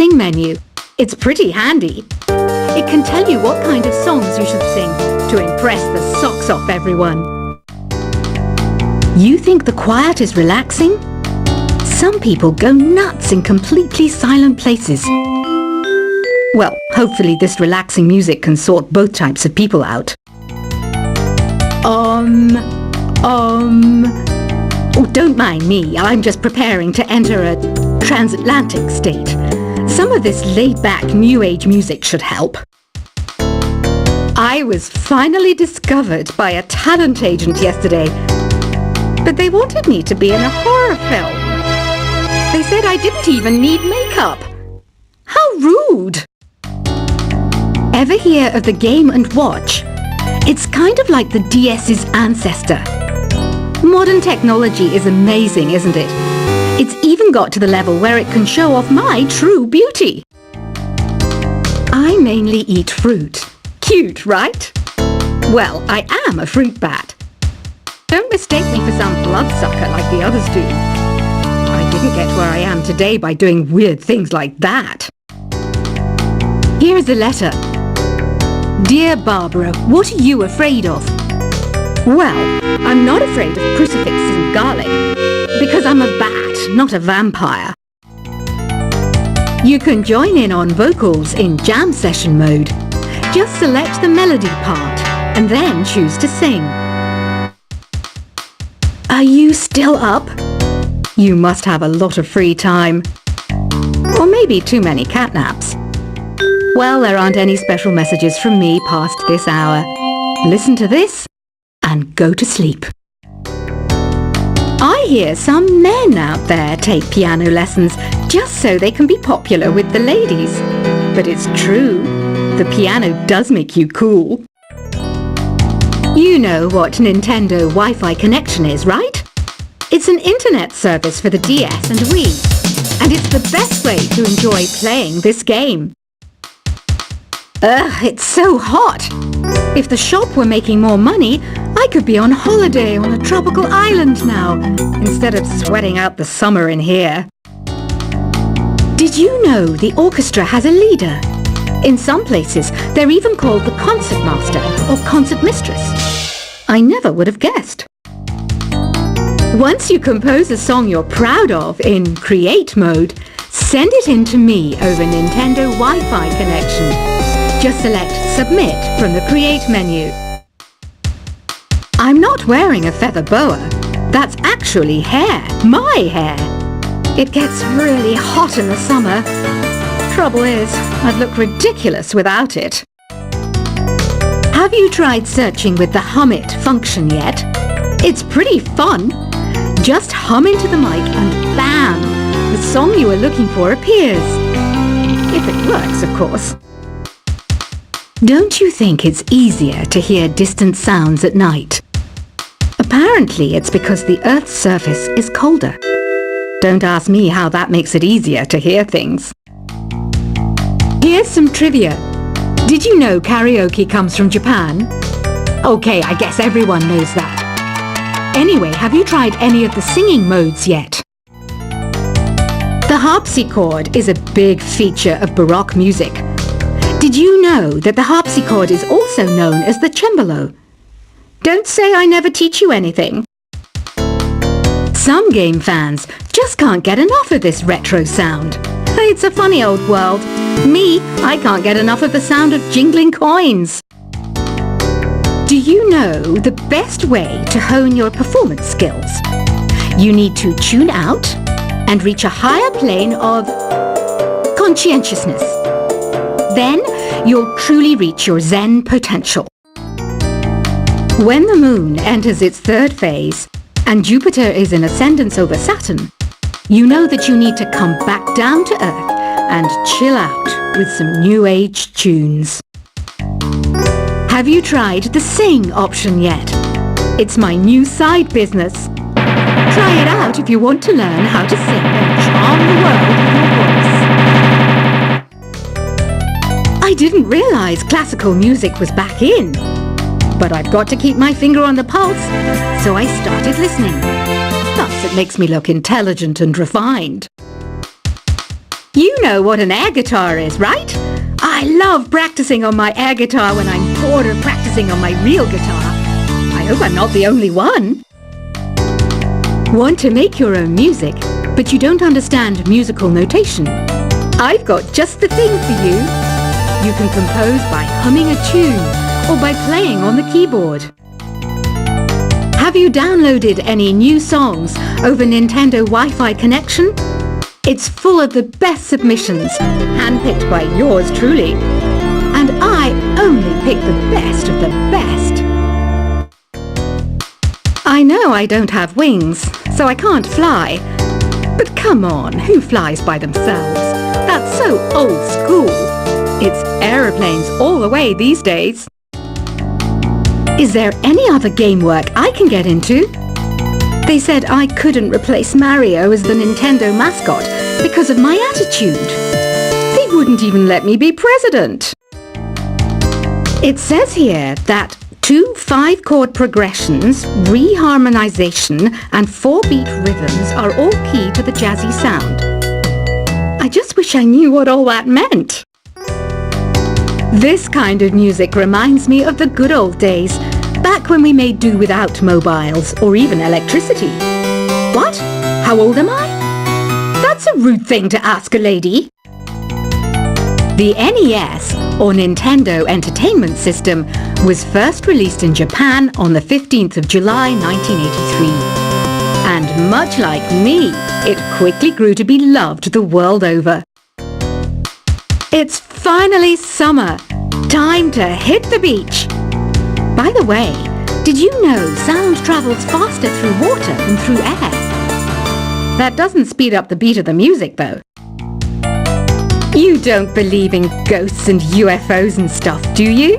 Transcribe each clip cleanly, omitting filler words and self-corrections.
Sing menu. It's pretty handy. It can tell you what kind of songs you should sing to impress the socks off everyone. You think the quiet is relaxing? Some people go nuts in completely silent places. Well, hopefully this relaxing music can sort both types of people out. Oh, don't mind me. I'm just preparing to enter a transatlantic state. Some of this laid-back New Age music should help. I was finally discovered by a talent agent yesterday, but they wanted me to be in a horror film. They said I didn't even need makeup. How rude! Ever hear of the Game & Watch? It's kind of like the DS's ancestor. Modern technology is amazing, isn't it? It's even got to the level where it can show off my true beauty. I mainly eat fruit. Cute, right? Well, I am a fruit bat. Don't mistake me for some bloodsucker like the others do. I didn't get where I am today by doing weird things like that. Here's a letter. Dear Barbara, what are you afraid of? Well, I'm not afraid of crucifixes and garlic, because I'm a bat, not a vampire. You can join in on vocals in jam session mode. Just select the melody part and then choose to sing. Are you still up? You must have a lot of free time. Or maybe too many catnaps. Well, there aren't any special messages from me past this hour. Listen to this and go to sleep. I hear some men out there take piano lessons just so they can be popular with the ladies. But it's true, the piano does make you cool. You know what Nintendo Wi-Fi connection is, right? It's an internet service for the DS and Wii, and it's the best way to enjoy playing this game. Ugh, it's so hot! If the shop were making more money, I could be on holiday on a tropical island now, instead of sweating out the summer in here. Did you know the orchestra has a leader? In some places, they're even called the concert master or concert mistress. I never would have guessed. Once you compose a song you're proud of in Create mode, send it in to me over Nintendo Wi-Fi connection. Just select Submit from the Create menu. I'm not wearing a feather boa. That's actually hair, my hair. It gets really hot in the summer. Trouble is, I'd look ridiculous without it. Have you tried searching with the Hum It function yet? It's pretty fun. Just hum into the mic and bam! The song you are looking for appears. If it works, of course. Don't you think it's easier to hear distant sounds at night? Apparently it's because the Earth's surface is colder. Don't ask me how that makes it easier to hear things. Here's some trivia. Did you know karaoke comes from Japan? Okay, I guess everyone knows that. Anyway, have you tried any of the singing modes yet? The harpsichord is a big feature of Baroque music. Did you know that the harpsichord is also known as the cembalo? Don't say I never teach you anything. Some game fans just can't get enough of this retro sound. It's a funny old world. Me, I can't get enough of the sound of jingling coins. Do you know the best way to hone your performance skills? You need to tune out and reach a higher plane of conscientiousness. Then you'll truly reach your Zen potential. When the moon enters its third phase and Jupiter is in ascendance over Saturn, you know that you need to come back down to Earth and chill out with some New Age tunes. Have you tried the Sing option yet? It's my new side business. Try it out if you want to learn how to sing and charm the world with your voice. I didn't realize classical music was back in. But I've got to keep my finger on the pulse, so I started listening. Plus, it makes me look intelligent and refined. You know what an air guitar is, right? I love practicing on my air guitar when I'm bored of practicing on my real guitar. I hope I'm not the only one. Want to make your own music, but you don't understand musical notation? I've got just the thing for you. You can compose by humming a tune or by playing on the keyboard. Have you downloaded any new songs over Nintendo Wi-Fi connection? It's full of the best submissions, handpicked by yours truly. And I only pick the best of the best. I know I don't have wings, so I can't fly. But come on, who flies by themselves? That's so old school. It's aeroplanes all the way these days. Is there any other game work I can get into? They said I couldn't replace Mario as the Nintendo mascot because of my attitude. They wouldn't even let me be president. It says here that 2 5-chord progressions, reharmonization, and 4-beat rhythms are all key to the jazzy sound. I just wish I knew what all that meant. This kind of music reminds me of the good old days, back when we made do without mobiles or even electricity. What? How old am I? That's a rude thing to ask a lady. The NES, or Nintendo Entertainment System, was first released in Japan on the 15th of July 1983. And much like me, it quickly grew to be loved the world over. It's finally summer. Time to hit the beach. By the way, did you know sound travels faster through water than through air? That doesn't speed up the beat of the music, though. You don't believe in ghosts and UFOs and stuff, do you?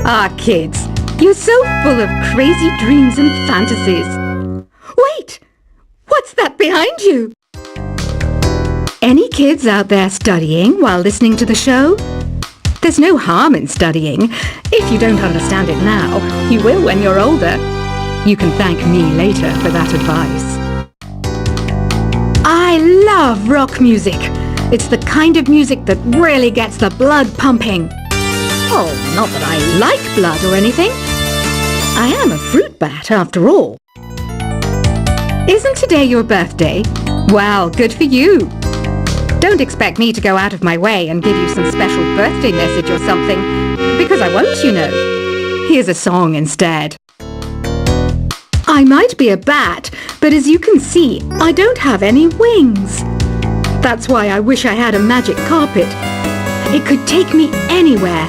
Ah, kids, you're so full of crazy dreams and fantasies. Wait! What's that behind you? Any kids out there studying while listening to the show? There's no harm in studying. If you don't understand it now, you will when you're older. You can thank me later for that advice. I love rock music. It's the kind of music that really gets the blood pumping. Oh, not that I like blood or anything. I am a fruit bat after all. Isn't today your birthday? Well, good for you. Don't expect me to go out of my way and give you some special birthday message or something, because I won't, you know. Here's a song instead. I might be a bat, but as you can see, I don't have any wings. That's why I wish I had a magic carpet. It could take me anywhere,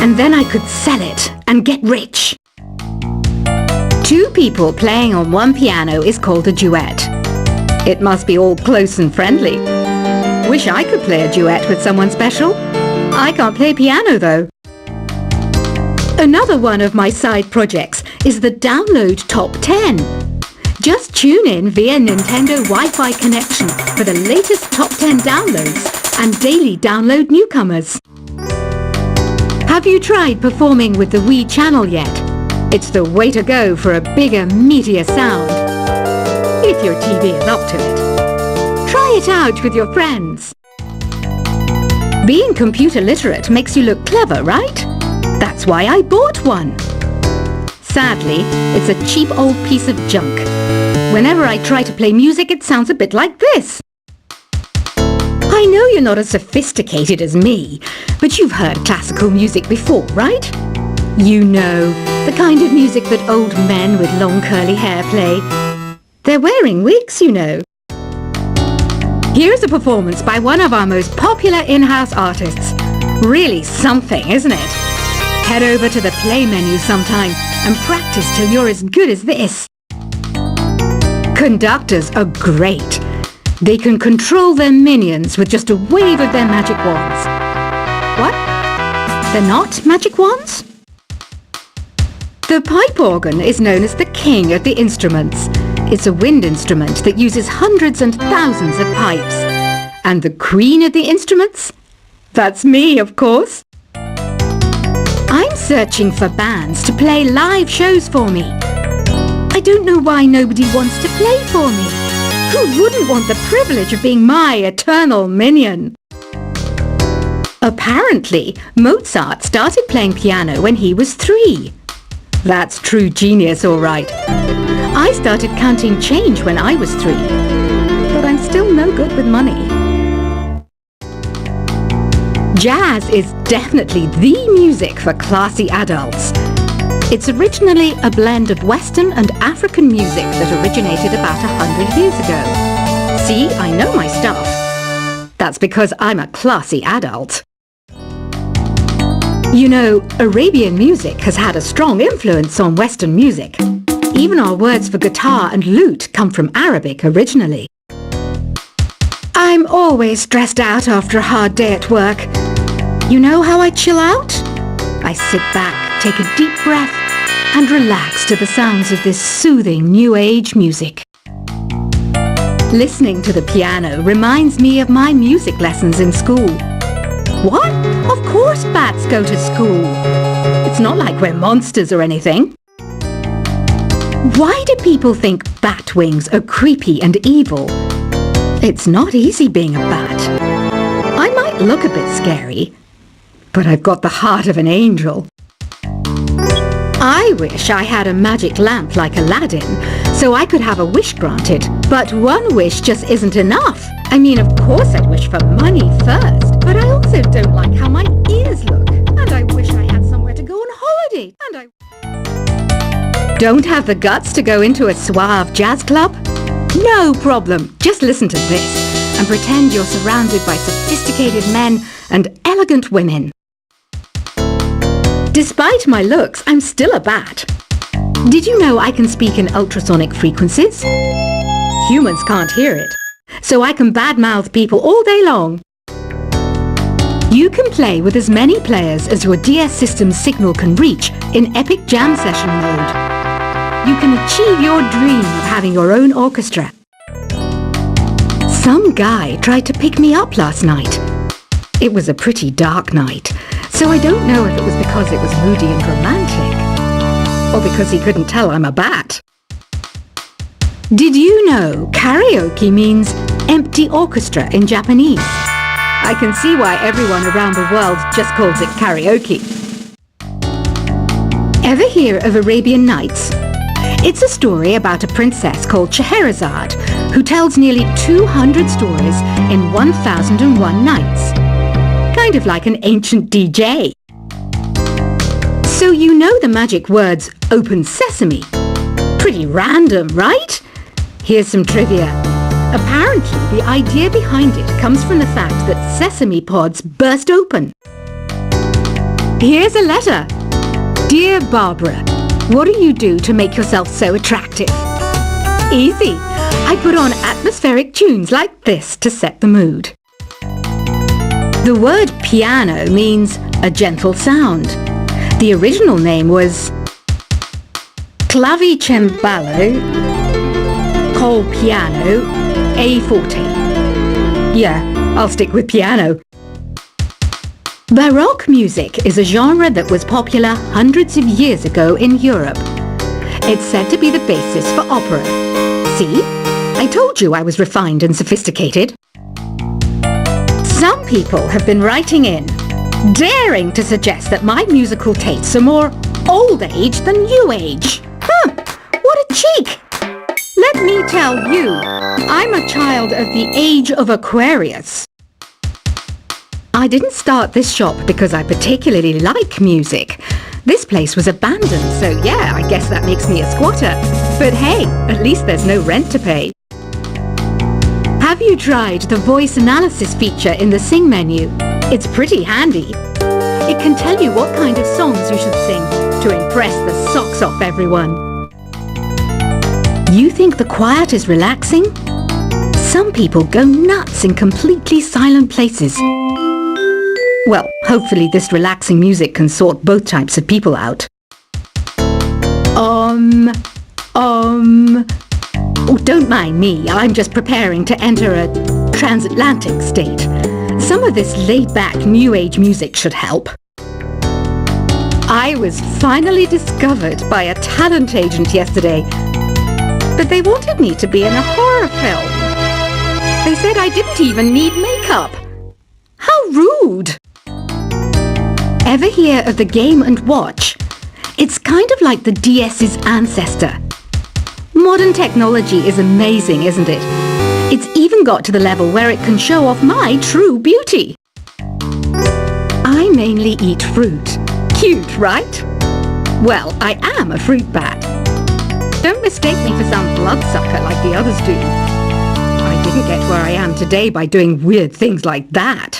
and then I could sell it and get rich. 2 people playing on one piano is called a duet. It must be all close and friendly. Wish I could play a duet with someone special. I can't play piano though. Another one of my side projects is the Download Top 10. Just tune in via Nintendo Wi-Fi connection for the latest top 10 downloads and daily download newcomers. Have you tried performing with the Wii channel yet? It's the way to go for a bigger, meatier sound. If your TV is up to it. Try it out with your friends. Being computer literate makes you look clever, right? That's why I bought one. Sadly, it's a cheap old piece of junk. Whenever I try to play music, it sounds a bit like this. I know you're not as sophisticated as me, but you've heard classical music before, right? You know, the kind of music that old men with long curly hair play. They're wearing wigs, you know. Here's a performance by one of our most popular in-house artists. Really something, isn't it? Head over to the play menu sometime and practice till you're as good as this. Conductors are great. They can control their minions with just a wave of their magic wands. What? They're not magic wands? The pipe organ is known as the king of the instruments. It's a wind instrument that uses hundreds and thousands of pipes. And the queen of the instruments? That's me, of course. I'm searching for bands to play live shows for me. I don't know why nobody wants to play for me. Who wouldn't want the privilege of being my eternal minion? Apparently, Mozart started playing piano when he was 3. That's true genius, all right. I started counting change when I was 3, but I'm still no good with money. Jazz is definitely the music for classy adults. It's originally a blend of Western and African music that originated about 100 years ago. See, I know my stuff. That's because I'm a classy adult. You know, Arabian music has had a strong influence on Western music. Even our words for guitar and lute come from Arabic originally. I'm always stressed out after a hard day at work. You know how I chill out? I sit back, take a deep breath, and relax to the sounds of this soothing New Age music. Listening to the piano reminds me of my music lessons in school. What? Of course bats go to school. It's not like we're monsters or anything. Why do people think bat wings are creepy and evil? It's not easy being a bat. I might look a bit scary, but I've got the heart of an angel. I wish I had a magic lamp like Aladdin, so I could have a wish granted. But one wish just isn't enough. I mean, of course I'd wish for money first, but I also don't like how my ears look. And I wish I had somewhere to go on holiday. And I don't have the guts to go into a suave jazz club? No problem. Just listen to this and pretend you're surrounded by sophisticated men and elegant women. Despite my looks, I'm still a bat. Did you know I can speak in ultrasonic frequencies? Humans can't hear it, so I can badmouth people all day long. You can play with as many players as your DS system's signal can reach in epic jam session mode. You can achieve your dream of having your own orchestra. Some guy tried to pick me up last night. It was a pretty dark night, so I don't know if it was because it was moody and romantic, or because he couldn't tell I'm a bat. Did you know karaoke means empty orchestra in Japanese? I can see why everyone around the world just calls it karaoke. Ever hear of Arabian Nights? It's a story about a princess called Scheherazade who tells nearly 200 stories in 1001 nights. Kind of like an ancient DJ. So you know the magic words "open sesame"? Pretty random, right? Here's some trivia. Apparently, the idea behind it comes from the fact that sesame pods burst open. Here's a letter. Dear Barbara, what do you do to make yourself so attractive? Easy. I put on atmospheric tunes like this to set the mood. The word piano means a gentle sound. The original name was clavicembalo col piano a forte. Yeah, I'll stick with piano. Baroque music is a genre that was popular hundreds of years ago in Europe. It's said to be the basis for opera. See? I told you I was refined and sophisticated. Some people have been writing in, daring to suggest that my musical tastes are more old age than new age. What a cheek! Let me tell you, I'm a child of the age of Aquarius. I didn't start this shop because I particularly like music. This place was abandoned, so yeah, I guess that makes me a squatter. But hey, at least there's no rent to pay. Have you tried the voice analysis feature in the Sing menu? It's pretty handy. It can tell you what kind of songs you should sing to impress the socks off everyone. You think the quiet is relaxing? Some people go nuts in completely silent places. Well, hopefully this relaxing music can sort both types of people out. Oh, don't mind me. I'm just preparing to enter a transatlantic state. Some of this laid-back New Age music should help. I was finally discovered by a talent agent yesterday, but they wanted me to be in a horror film. They said I didn't even need makeup. How rude! Ever hear of the Game & Watch? It's kind of like the DS's ancestor. Modern technology is amazing, isn't it? It's even got to the level where it can show off my true beauty. I mainly eat fruit. Cute, right? Well, I am a fruit bat. Don't mistake me for some bloodsucker like the others do. I didn't get where I am today by doing weird things like that.